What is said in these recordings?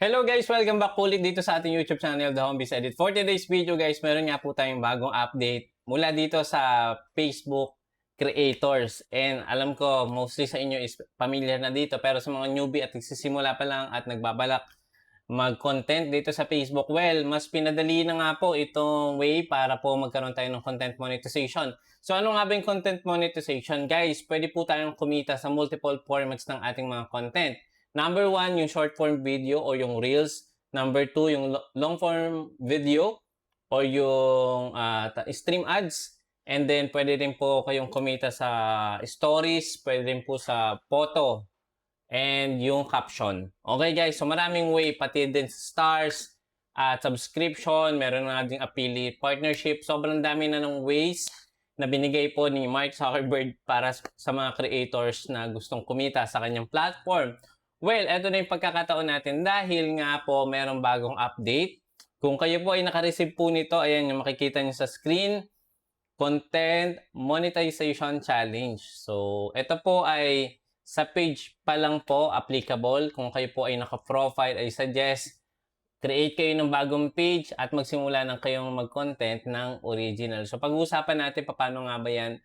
Hello guys! Welcome back ulit dito sa ating YouTube channel, The Homebase Edit. For today's video guys, meron nga po tayong bagong update mula dito sa Facebook creators. And alam ko, mostly sa inyo is familiar na dito. Pero sa mga newbie at nagsisimula pa lang at nagbabalak mag-content dito sa Facebook, well, mas pinadali na nga po itong way para po magkaroon tayo ng content monetization. So ano nga ba yung content monetization? Guys, pwede po tayong kumita sa multiple formats ng ating mga content. Number 1, yung short form video o yung Reels. Number 2, yung long form video o yung stream ads. And then, pwede rin po kayong kumita sa stories, pwede rin po sa photo, and yung caption. Okay guys, so maraming way, pati din stars, at subscription, meron na ding affiliate partnership. Sobrang dami na ng ways na binigay po ni Mark Zuckerberg para sa mga creators na gustong kumita sa kanyang platform. Well, eto na yung pagkakataon natin dahil nga po merong bagong update. Kung kayo po ay naka-receive po nito, ayan yung makikita nyo sa screen, Content Monetization Challenge. So, ito po ay sa page pa lang po applicable. Kung kayo po ay naka-profile, I suggest create kayo ng bagong page at magsimula ng kayong mag-content ng original. So, pag-uusapan natin paano nga ba yan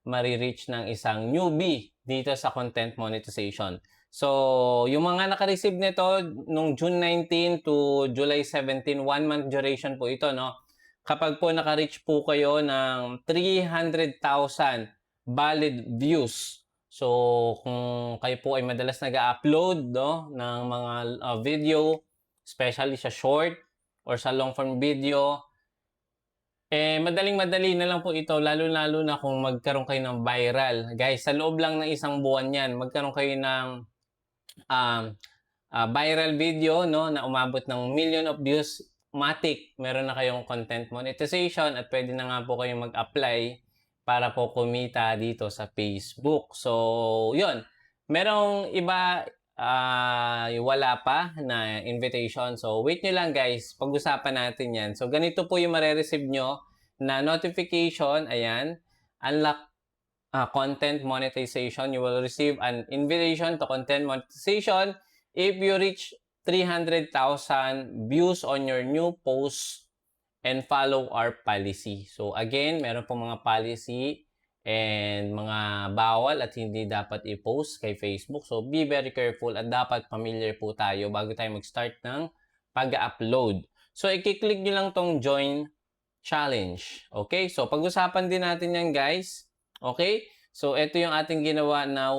marireach ng isang newbie dito sa content monetization. So, yung mga naka-receive nito nung June 19 to July 17, 1 month duration po ito, no? Kapag po naka-reach po kayo ng 300,000 valid views. So, kung kayo po ay madalas nag-upload, no, ng mga video, especially sa short or sa long form video, madaling-madali na lang po ito, lalo-lalo na kung magkaroon kayo ng viral. Guys, sa loob lang ng isang buwan yan, magkaroon kayo ng viral video, no, na umabot ng million of views, matik, meron na kayong content monetization at pwede na nga po kayong mag-apply para po kumita dito sa Facebook. So, yun. Merong iba wala pa na invitation. So, wait nyo lang guys. Pag-usapan natin yan. So, ganito po yung marireceive nyo na notification. Ayan. Unlock content monetization. You will receive an invitation to content monetization if you reach 300,000 views on your new post and follow our policy. So, again, meron pong mga policy and mga bawal at hindi dapat i-post kay Facebook. So, be very careful at dapat familiar po tayo bago tayo mag-start ng pag-upload. So, i-click nyo lang tong join challenge. Okay? So, pag-usapan din natin yan, guys. Okay? So, ito yung ating ginawa now,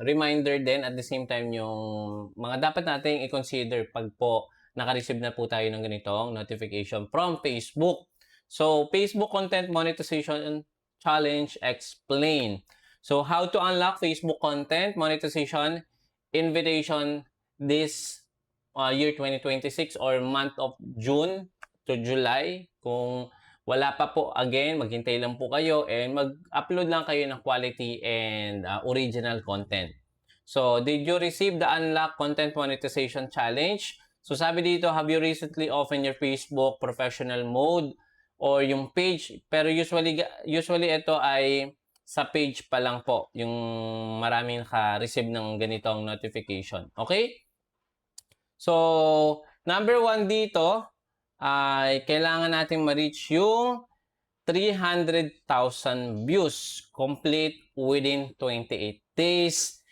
reminder din at the same time yung mga dapat nating i-consider pag po naka-receive na po tayo ng ganitong notification from Facebook. So, Facebook Content Monetization Challenge Explain. So, how to unlock Facebook Content Monetization Invitation this year 2026 or month of June to July. Kung wala pa po, again, maghintay lang po kayo and mag-upload lang kayo ng quality and original content. So, did you receive the Unlock Content Monetization Challenge? So, sabi dito, have you recently opened your Facebook professional mode or yung page? Pero usually ito ay sa page pa lang po, yung maraming naka-receive ng ganitong notification. Okay? So, number 1 dito ay kailangan natin ma-reach yung 300,000 views complete within 28 days.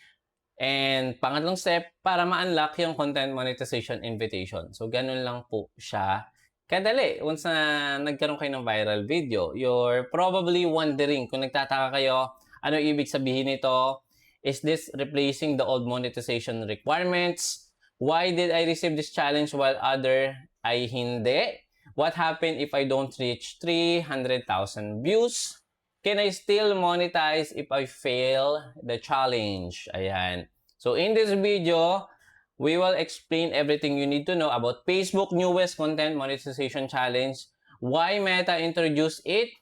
And pangatlong step, para ma-unlock yung content monetization invitation. So, ganun lang po siya kadali. Once na nagkaroon kayo ng viral video, you're probably wondering, kung nagtataka kayo, ano ibig sabihin nito? Is this replacing the old monetization requirements? Why did I receive this challenge while other ay hindi? What happened if I don't reach 300,000 views? Can I still monetize if I fail the challenge? Ayan. So, in this video, we will explain everything you need to know about Facebook newest content monetization challenge, why Meta introduced it,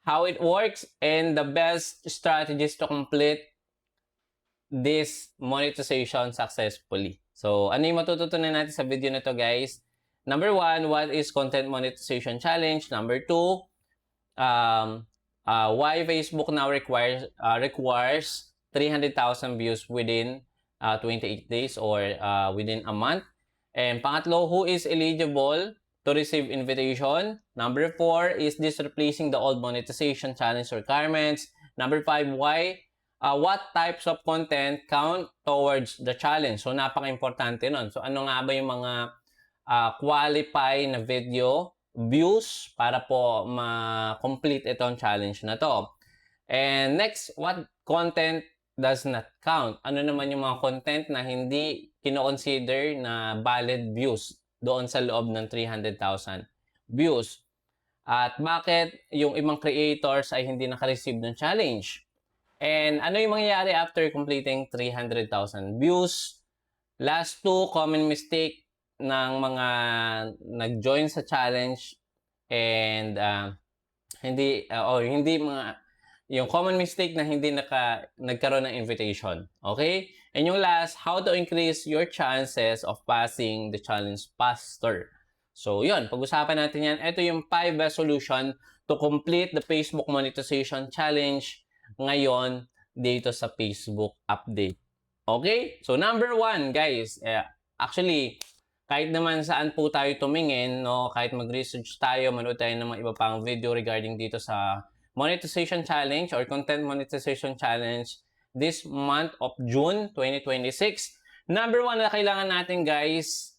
how it works, and the best strategies to complete this monetization successfully. So, ano yung matututunan natin sa video na to, guys? Number 1, what is content monetization challenge? Number 2, why Facebook now requires 300,000 views within 28 days or within a month. And pangatlo, who is eligible to receive invitation? Number 4, is this replacing the old monetization challenge requirements? Number 5, what types of content count towards the challenge? So, napaka-importante nun. So, ano nga ba yung mga qualify na video views para po ma-complete itong challenge na to? And next, what content does not count? Ano naman yung mga content na hindi kino-consider na valid views doon sa loob ng 300,000 views? At bakit yung ibang creators ay hindi naka-receive ng challenge? And ano yung mangyayari after completing 300,000 views? Last two, common mistake ng mga nag-join sa challenge and hindi mga yung common mistake na hindi nagkaroon ng invitation. Okay? And yung last, how to increase your chances of passing the challenge faster. So, yun. Pag-usapan natin yan. Ito yung 5 best solution to complete the Facebook Monetization Challenge ngayon dito sa Facebook update. Okay? So, number 1, guys. Actually, kahit naman saan po tayo tumingin, no, kahit mag-research tayo, manood tayo ng mga iba pang video regarding dito sa monetization challenge or content monetization challenge this month of June 2026. Number 1 na kailangan natin, guys,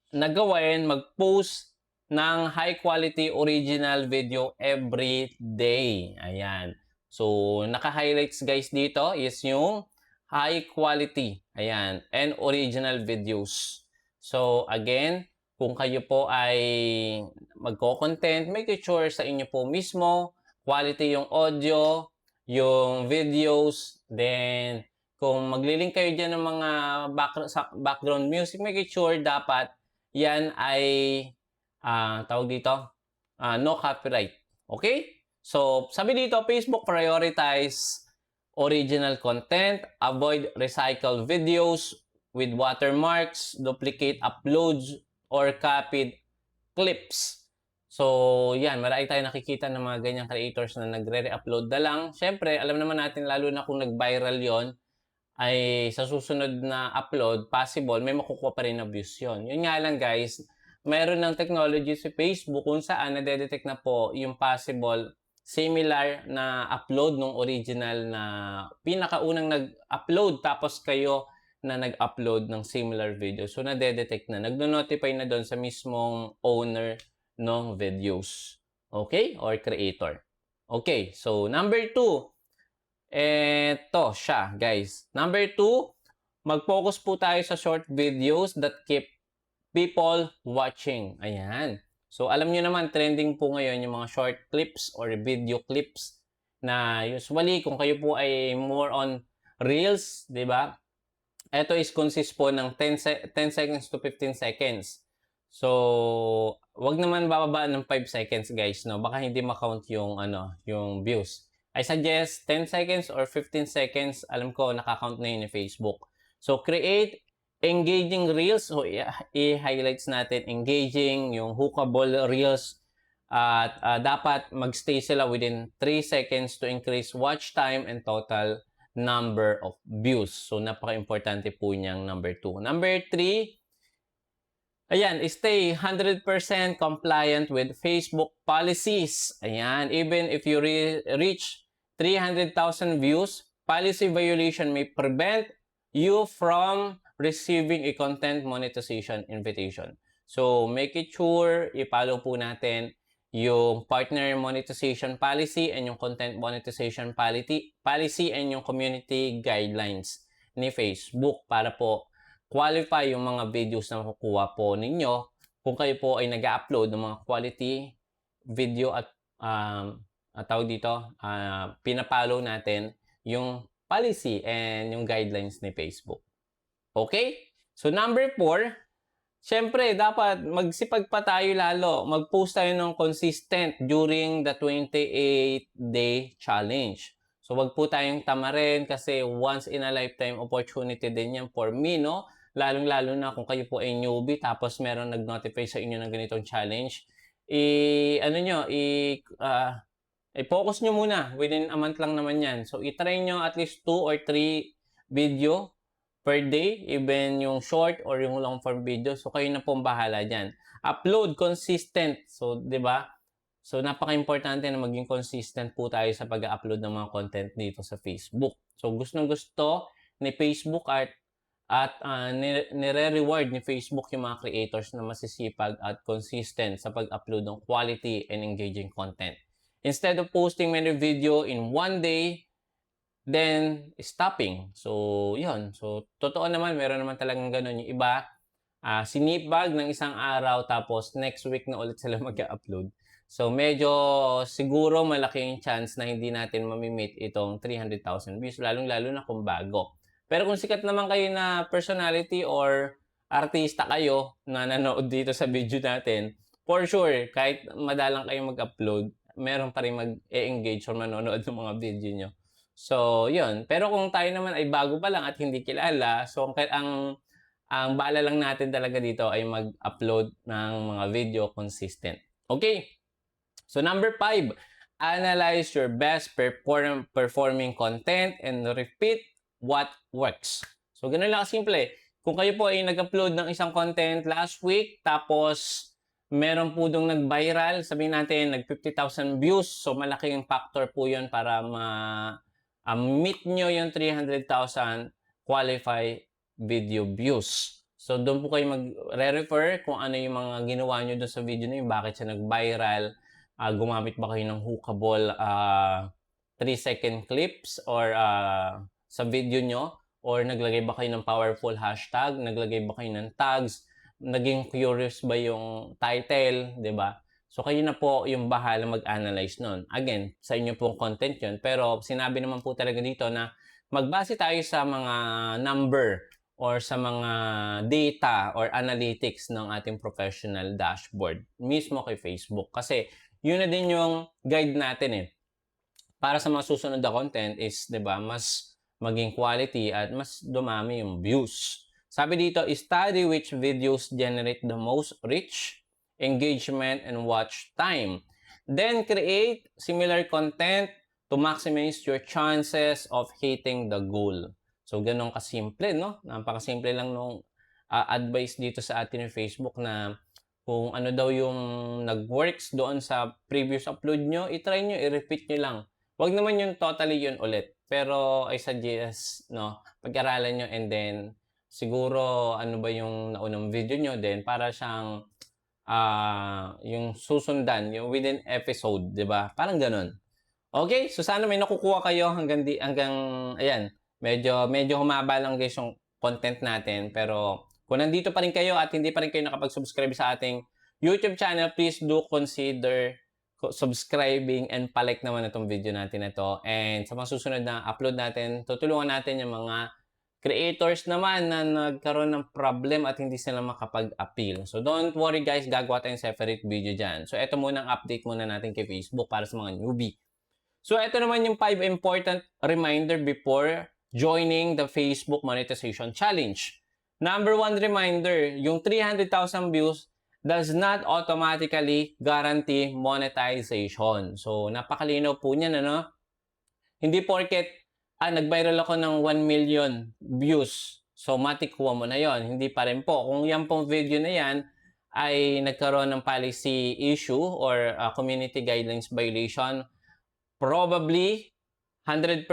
na gawin, mag-post ng high quality original video every day. Ayan. So, naka-highlights, guys, dito is yung high quality. Ayan. And original videos. So, again, kung kayo po ay magko-content, make sure sa inyo po mismo quality yung audio, yung videos, then kung maglilink kayo dyan ng mga background music, make sure dapat yan ay tawag dito, no copyright. Okay? So, sabi dito, Facebook prioritize original content, avoid recycled videos with watermarks, duplicate uploads, or copied clips. So, yan, marami tayo nakikita ng mga ganyang creators na nagre-re-upload na lang. Siyempre, alam naman natin, lalo na kung nag-viral yon, ay sa susunod na upload, possible, may makukuha pa rin na views yun. Yun nga lang, guys, mayroon ng technology si Facebook kung saan nadedetect na po yung possible similar na upload ng original na pinakaunang nag-upload tapos kayo na nag-upload ng similar video. So, nadedetect na. Nagno-notify na doon sa mismong owner ng videos. Okay? Or creator. Okay. So, number 2. Eto siya, guys. Number 2, mag-focus po tayo sa short videos that keep people watching. Ayan. So, alam nyo naman, trending po ngayon yung mga short clips or video clips na usually, kung kayo po ay more on reels, di ba? Ito is consist po ng 10 seconds to 15 seconds. So, wag naman bababa ng 5 seconds, guys, no? Baka hindi ma-count yung yung views. I suggest 10 seconds or 15 seconds. Alam ko naka-count na yun ni Facebook. So, create engaging reels. So, i-highlights natin engaging, yung hookable reels. At dapat magstay sila within 3 seconds to increase watch time and total number of views. So, napaka-importante po niyang number 2. Number 3, ayan, stay 100% compliant with Facebook policies. Ayan, even if you reach 300,000 views, policy violation may prevent you from receiving a content monetization invitation. So, make it sure, i-follow po natin yung partner monetization policy and yung content monetization policy and yung community guidelines ni Facebook para po qualify yung mga videos na makukuha po ninyo kung kayo po ay nag-upload ng mga quality video at tawag dito, pinapollow natin yung policy and yung guidelines ni Facebook. Okay? So, number 4, syempre, dapat magsipag pa tayo lalo. Mag-post tayo ng consistent during the 28-day challenge. So, wag po tayong tamarin kasi once in a lifetime opportunity din yan for me, no? Lalong-lalo na kung kayo po ay newbie tapos meron nag-notify sa inyo ng ganitong challenge. I-focus nyo muna. Within a month lang naman yan. So, i-try nyo at least 2 or 3 video per day, even yung short or yung long form video. So, kayo na pong bahala dyan. Upload consistent. So, di ba? So, napaka-importante na maging consistent po tayo sa pag-upload ng mga content dito sa Facebook. So, gustong-gusto ni Facebook at nire-reward ni Facebook yung mga creators na masisipag at consistent sa pag-upload ng quality and engaging content. Instead of posting many video in one day, then stopping. So, yun. So, totoo naman, meron naman talagang ganun. Yung iba, sinipag ng isang araw tapos next week na ulit sila mag-upload. So, medyo siguro malaking chance na hindi natin mamimit itong 300,000 views, lalong-lalo na kung bago. Pero kung sikat naman kayo na personality or artista kayo na nanood dito sa video natin, for sure, kahit madalang kayo mag-upload, meron pa rin mag-e-engage or manonood ng mga video nyo. So, yun. Pero kung tayo naman ay bago pa lang at hindi kilala, so ang baala lang natin talaga dito ay mag-upload ng mga video consistent. Okay? So, number 5, analyze your best performing content and repeat what works. So, ganun lang simple. Kung kayo po ay nag-upload ng isang content last week, tapos meron po dong nag-viral, sabihin natin, nag-50,000 views. So, malaking factor po yun para meet nyo yung 300,000 qualified video views. So, doon po kayo mag-refer kung ano yung mga ginawa nyo doon sa video na yun, bakit siya nag-viral, gumamit ba kayo ng hookable 3-second clips or sa video nyo, or naglagay ba kayo ng powerful hashtag, naglagay ba kayo ng tags, naging curious ba yung title, di ba? So, kayo na po yung bahala mag-analyze nun. Again, sa inyo pong content yun. Pero, sinabi naman po talaga dito na magbase tayo sa mga number or sa mga data or analytics ng ating professional dashboard mismo kay Facebook. Kasi, yun na din yung guide natin eh. Para sa mga susunod na content is, di ba, mas maging quality at mas dumami yung views. Sabi dito, study which videos generate the most reach, engagement, and watch time. Then, create similar content to maximize your chances of hitting the goal. So, ganun kasimple, no? Napakasimple lang nung advice dito sa atin ng Facebook na kung ano daw yung nag-works doon sa previous upload nyo, itry nyo, i-repeat nyo lang. Huwag naman yung totally yun ulit. Pero I suggest, no, pag-aralan nyo and then siguro ano ba yung naunang video nyo din para siyang yung susundan, yung within episode, di ba? Parang ganun. Okay, so sana may nakukuha kayo hanggang ayan, medyo humaba lang guys yung content natin, pero kung nandito pa rin kayo at hindi pa rin kayo nakapag-subscribe sa ating YouTube channel, please do consider subscribing and palike naman itong video natin na to. And sa mga susunod na upload natin, tutulungan natin yung mga creators naman na nagkaroon ng problem at hindi sila makapag-appeal. So don't worry guys, gagawa tayong separate video dyan. So ito muna ang update muna natin kay Facebook para sa mga newbie. So ito naman yung 5 important reminder before joining the Facebook Monetization Challenge. Number 1 reminder, yung 300,000 views does not automatically guarantee monetization. So, napakalinaw po niyan, ano? Hindi porket, nag-viral ako ng 1 million views, so matikuha mo na yon. Hindi pa rin po. Kung yan pong video na yan ay nagkaroon ng policy issue or community guidelines violation, probably 100%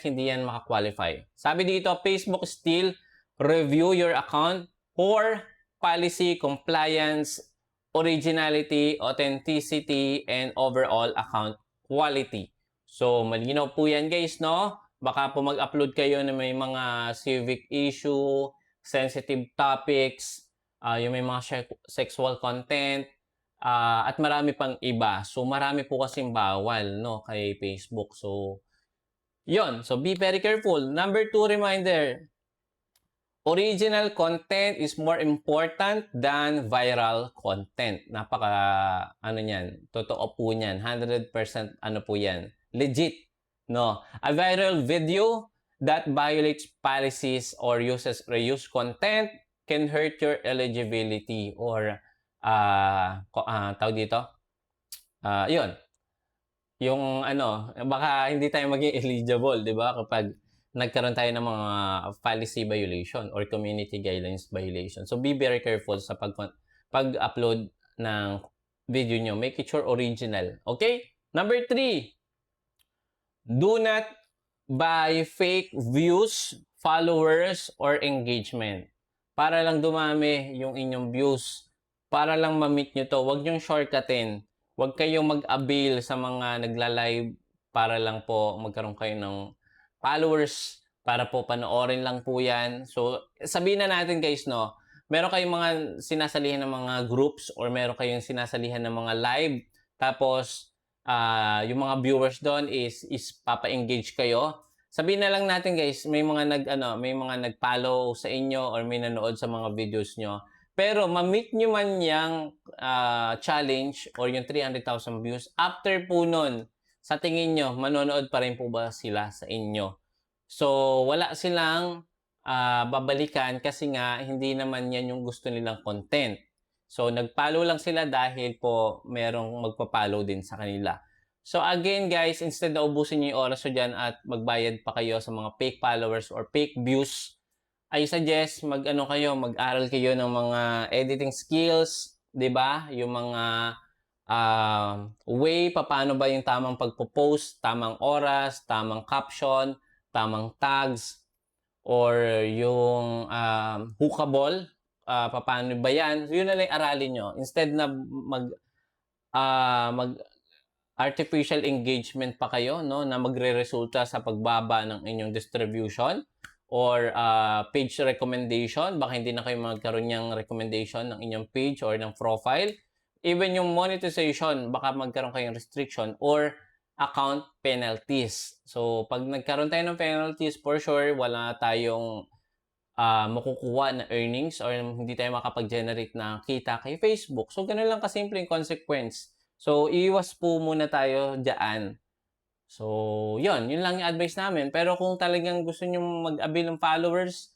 hindi yan makakwalify. Sabi dito, Facebook still review your account for policy, compliance, originality, authenticity, and overall account quality. So, malinaw po yan guys, no? Baka po mag-upload kayo na may mga civic issue, sensitive topics, yung may mga sexual content, at marami pang iba. So, marami po kasing bawal, no, kay Facebook. So, yon. So, be very careful. Number 2 reminder, original content is more important than viral content. Niyan, totoo po niyan. 100% po yan. Legit, no? A viral video that violates policies or uses reuse content can hurt your eligibility or, tawag dito? Yun. Yung baka hindi tayo maging eligible, di ba? Kapag nagkaroon tayo ng mga policy violation or community guidelines violation. So, be very careful sa pag-upload ng video nyo. Make it sure original. Okay? Number 3, do not buy fake views, followers, or engagement. Para lang dumami yung inyong views. Para lang ma-meet nyo to. Huwag nyong shortcutin. Huwag kayong mag-avail sa mga nagla-live para lang po magkaroon kayo ng followers, para po panoorin lang po yan. So, sabihin na natin guys, no, meron kayong mga sinasalihan ng mga groups or meron kayong sinasalihan ng mga live. Tapos, yung mga viewers doon is papa-engage kayo. Sabihin na lang natin guys, may mga nag-follow sa inyo or may nanood sa mga videos nyo. Pero ma-meet nyo man yung challenge or yung 300,000 views, after po nun, sa tingin nyo, manonood pa rin po ba sila sa inyo? So, wala silang babalikan kasi nga hindi naman yan yung gusto nilang content. So, nag-follow lang sila dahil po merong magpa-follow din sa kanila. So, again guys, instead na ubusin nyo yung oras nyo dyan at magbayad pa kayo sa mga fake followers or fake views, I suggest mag-aral kayo ng mga editing skills, 'di ba? Yung mga way paano ba yung tamang pagpo-post, tamang oras, tamang caption, tamang tags, or yung hookable, paano ba yan? So, yun na lang aralin nyo. Instead na mag artificial engagement pa kayo, no, na magre-resulta sa pagbaba ng inyong distribution or page recommendation. Baka hindi na kayo magkaroon ng recommendation ng inyong page or ng profile. Even yung monetization, baka magkaroon kayong restriction or account penalties. So, pag nagkaroon tayo ng penalties, for sure, wala tayong makukuha na earnings or hindi tayo makapag-generate na kita kay Facebook. So, ganun lang kasimple yung consequence. So, iwas po muna tayo dyan. So, yun lang yung advice namin. Pero kung talagang gusto nyo mag-avail ng followers,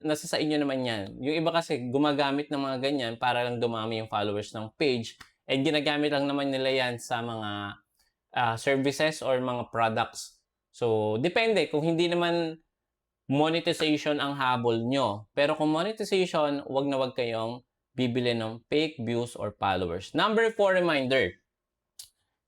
nasa sa inyo naman yan. Yung iba kasi gumagamit ng mga ganyan para lang dumami yung followers ng page. And ginagamit lang naman nila yan sa mga services or mga products. So, depende. Kung hindi naman monetization ang habol nyo. Pero kung monetization, wag na wag kayong bibili ng fake views or followers. Number 4 reminder.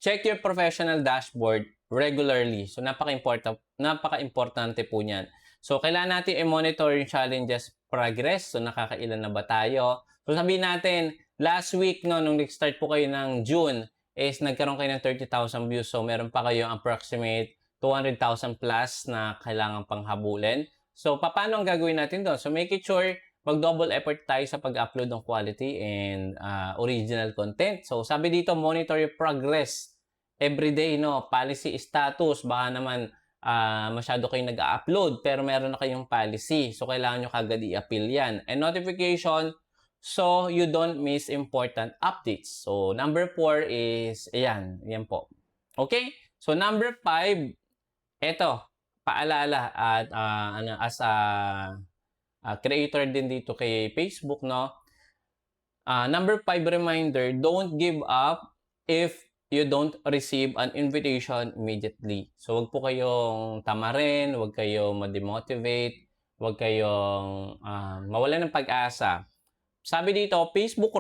Check your professional dashboard regularly. So, napaka-importante po niyan. So, kailangan natin i-monitor yung challenges progress. So, nakakailan na ba tayo? So, sabihin natin, last week, no, nung nag-start po kayo ng June, is nagkaroon kayo ng 30,000 views. So, meron pa kayong approximate 200,000 plus na kailangan pang habulin. So, paano ang gagawin natin doon? So, make it sure mag-double effort tayo sa pag-upload ng quality and original content. So, sabi dito, monitor your progress everyday, no? Policy status, baka naman masyado kayong nag-upload pero meron na kayong policy. So, kailangan nyo kagad i-appeal yan. And notification, so you don't miss important updates. So, number 4 is, yan po. Okay? So, number 5, eto, paalala at as a creator din dito kay Facebook, no? Number 5 reminder, don't give up if you don't receive an invitation immediately. So, wag po kayong tamarin, wag kayong ma-demotivate, wag kayong mawalan ng pag-asa. Sabi dito, Facebook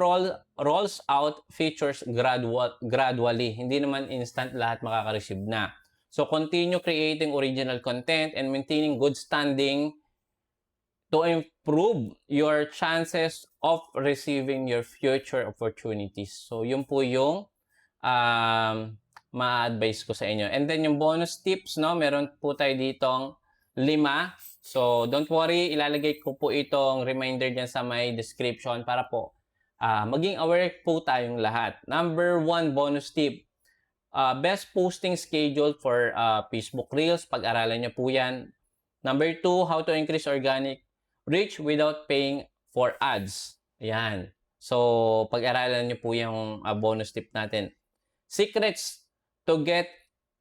rolls out features gradually. Hindi naman instant lahat makaka-receive na. So, continue creating original content and maintaining good standing to improve your chances of receiving your future opportunities. So, yun po yung ma-advise ko sa inyo. And then, yung bonus tips, no? Meron po tayo ditong 5. So, don't worry, ilalagay ko po itong reminder dyan sa may description para po maging aware po tayong lahat. Number 1 bonus tip, best posting schedule for Facebook Reels. Pag-aralan nyo po yan. Number 2, how to increase organic reach without paying for ads. Yan. So, pag-aralan nyo po yung bonus tip natin. Secrets to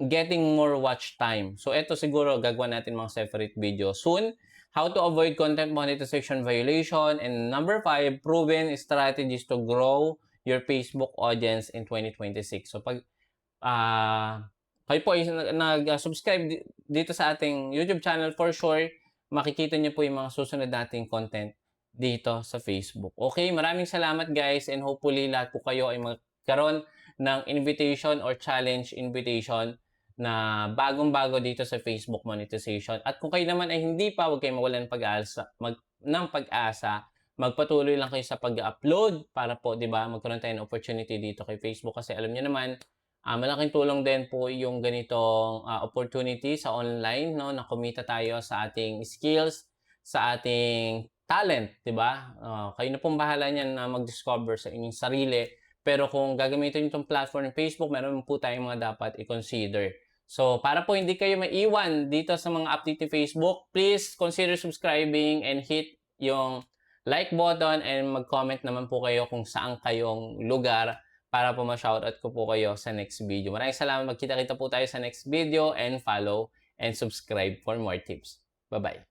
getting more watch time. So, ito siguro gagawa natin mga separate video soon. How to avoid content monetization violation. And number 5, proven strategies to grow your Facebook audience in 2026. So, pag kayo po ay nag-subscribe dito sa ating YouTube channel, for sure, makikita niyo po yung mga susunod nating content dito sa Facebook. Okay, maraming salamat guys, and hopefully lahat po kayo ay magkaroon ng invitation or challenge invitation na bagong-bago dito sa Facebook monetization. At kung kayo naman ay hindi pa, huwag kayong mawalan ng pag-asa. Magpatuloy lang kayo sa pag-upload para po, 'di ba, magkaroon tayo ng opportunity dito kay Facebook, kasi alam niyo naman, malaking tulong din po yung ganitong opportunity sa online, no, na kumita tayo sa ating skills, sa ating talent, 'di ba? Kayo na pong bahala niyan na mag-discover sa inyong sarili. Pero kung gagamitin niyo 'tong platform ng Facebook, meron po tayong mga dapat i-consider. So, para po hindi kayo maiwan dito sa mga update ni Facebook, please consider subscribing and hit yung like button, and mag-comment naman po kayo kung saan kayong lugar para po ma-shoutout ko po kayo sa next video. Maraming salamat. Magkita-kita po tayo sa next video, and follow and subscribe for more tips. Bye-bye.